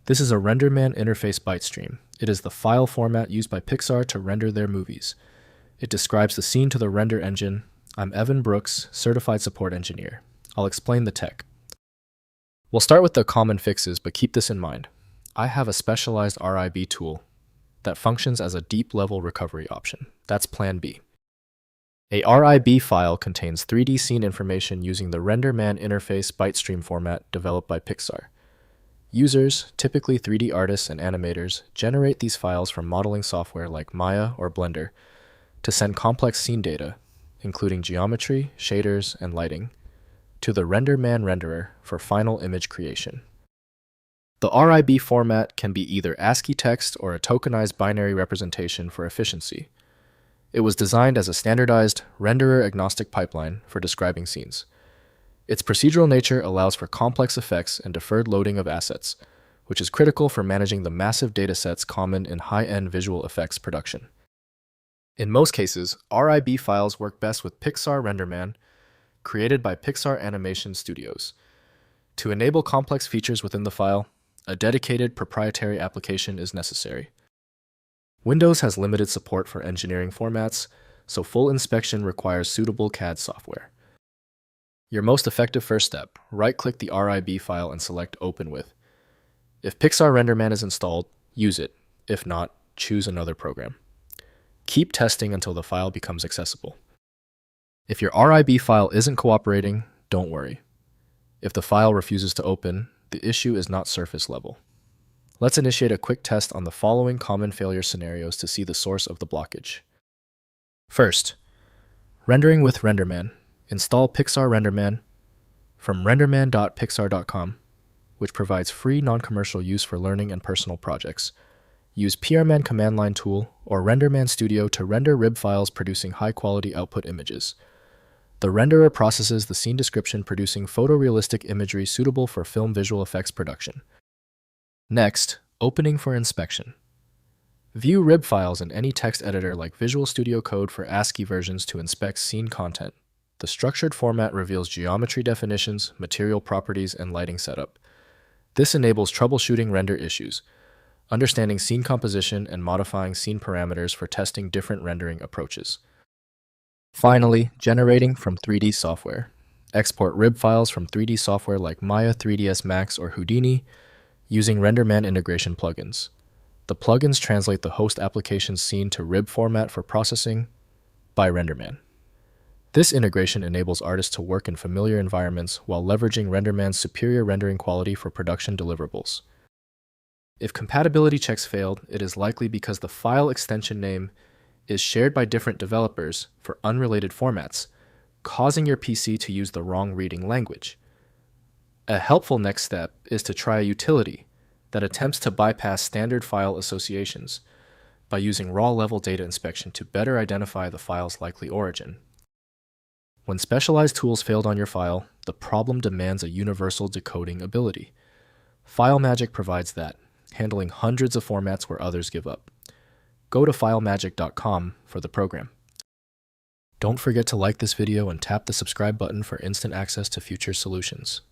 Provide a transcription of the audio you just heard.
This is a RenderMan Interface Bytestream. It is the file format used by Pixar to render their movies. It describes the scene to the render engine. I'm Evan Brooks, Certified Support Engineer. I'll explain the tech. We'll start with the common fixes, but keep this in mind. I have a specialized RIB tool that functions as a deep-level recovery option. That's Plan B. A RIB file contains 3D scene information using the RenderMan Interface Bytestream format developed by Pixar. Users, typically 3D artists and animators, generate these files from modeling software like Maya or Blender to send complex scene data, including geometry, shaders, and lighting, to the RenderMan renderer for final image creation. The RIB format can be either ASCII text or a tokenized binary representation for efficiency. It was designed as a standardized renderer-agnostic pipeline for describing scenes. Its procedural nature allows for complex effects and deferred loading of assets, which is critical for managing the massive datasets common in high-end visual effects production. In most cases, RIB files work best with Pixar RenderMan, created by Pixar Animation Studios. To enable complex features within the file, a dedicated proprietary application is necessary. Windows has limited support for engineering formats, so full inspection requires suitable CAD software. Your most effective first step, right-click the RIB file and select Open With. If Pixar RenderMan is installed, use it. If not, choose another program. Keep testing until the file becomes accessible. If your RIB file isn't cooperating, don't worry. If the file refuses to open, the issue is not surface level. Let's initiate a quick test on the following common failure scenarios to see the source of the blockage. First, rendering with RenderMan. Install Pixar RenderMan from renderman.pixar.com, which provides free non-commercial use for learning and personal projects. Use PRMan command line tool or RenderMan Studio to render RIB files producing high-quality output images. The renderer processes the scene description, producing photorealistic imagery suitable for film visual effects production. Next, opening for inspection. View RIB files in any text editor like Visual Studio Code for ASCII versions to inspect scene content. The structured format reveals geometry definitions, material properties, and lighting setup. This enables troubleshooting render issues, understanding scene composition, and modifying scene parameters for testing different rendering approaches. Finally, generating from 3D software. Export RIB files from 3D software like Maya 3ds Max or Houdini using RenderMan integration plugins. The plugins translate the host application's scene to RIB format for processing by RenderMan. This integration enables artists to work in familiar environments while leveraging RenderMan's superior rendering quality for production deliverables. If compatibility checks failed, it is likely because the file extension name is shared by different developers for unrelated formats, causing your PC to use the wrong reading language. A helpful next step is to try a utility that attempts to bypass standard file associations by using raw-level data inspection to better identify the file's likely origin. When specialized tools failed on your file, the problem demands a universal decoding ability. FileMagick provides that, handling hundreds of formats where others give up. Go to filemagick.com for the program. Don't forget to like this video and tap the subscribe button for instant access to future solutions.